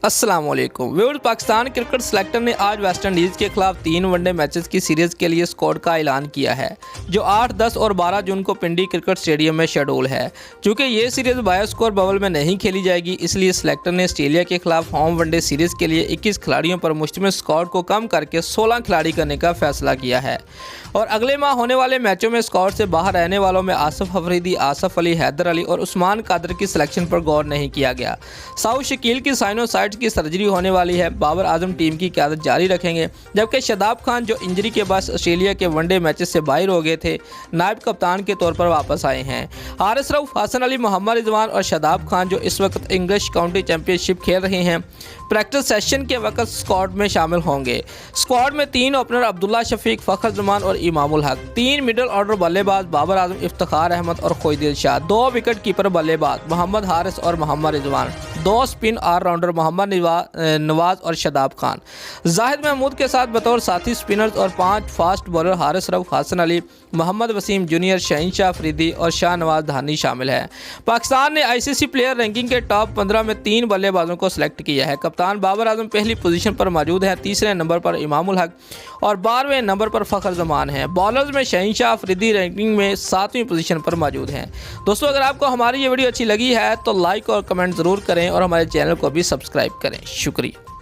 अस्सलाम वालेकुम viewers. Pakistan cricket selector ने आज वेस्ट इंडीज़ के खिलाफ 3 वनडे मैचेस की सीरीज़ के लिए स्क्वाड का ऐलान किया है, जो 8, 10 और 12 जून को पिंडी क्रिकेट स्टेडियम में शेड्यूल है। चूँकि ये सीरीज़ बायोस्कोर बबल में नहीं खेली जाएगी, इसलिए सेलेक्टर ने ऑस्ट्रेलिया के खिलाफ होम वनडे सीरीज़ के लिए 21 खिलाड़ियों पर मुश्तमिल स्क्वाड को कम करके 16 खिलाड़ी करने का फैसला किया है। और अगले माह होने वाले मैचों में स्क्वाड से बाहर रहने वालों में आसिफ अफरीदी, आसफ अली, हैदर अली और उस्मान कादर की सिलेक्शन पर गौर नहीं किया गया। साउथ शकील की साइनोसाइटिस की सर्जरी होने वाली है। बाबर आजम टीम की क़यादत जारी रखेंगे, जबकि शादाब खान, जो इंजरी के बाद ऑस्ट्रेलिया के वनडे मैचेस से बाहर हो गए थे, नायब कप्तान के तौर पर वापस आए हैं। हारिस रऊफ, हसन अली, मोहम्मद रिजवान और शादाब खान, जो इस वक्त इंग्लिश काउंटी चैंपियनशिप खेल रहे हैं, प्रैक्टिस सेशन के वक्त स्क्वाड में शामिल होंगे। स्क्वाड में 3 ओपनर अब्दुल्ला शफीक, फ़खर जमान और इमामुल हक, 3 मिडल ऑर्डर बल्लेबाज बाबर आजम, इफ्तिखार अहमद और खोई शाह, 2 विकेट कीपर बल्लेबाज मोहम्मद हारिस और मोहम्मद रिजवान, 2 स्पिन ऑलराउंडर मोहम्मद नवाज और शादाब खान, जाहिद महमूद के साथ बतौर साथी स्पिनर्स और 5 fast bowler Haris Rauf, Hasan Ali, Mohammad Wasim junior, Shaheenshah Afridi और शाहनवाज धानी शामिल है। पाकिस्तान ने आईसीसी प्लेयर रैंकिंग के टॉप 15 में 3 बल्लेबाजों को सिलेक्ट किया है। कप्तान बाबर आजम पहली पोजीशन पर मौजूद है, तीसरे नंबर पर इमामुल हक और 12वें नंबर पर फ़खर जमान है। बॉलर्स में शहीनशाह अफरीदी रैंकिंग में 7वीं पोजीशन पर मौजूद हैं। दोस्तों, अगर आपको हमारी ये वीडियो अच्छी लगी है तो लाइक और कमेंट ज़रूर करें और हमारे चैनल को भी सब्सक्राइब करें। शुक्रिया।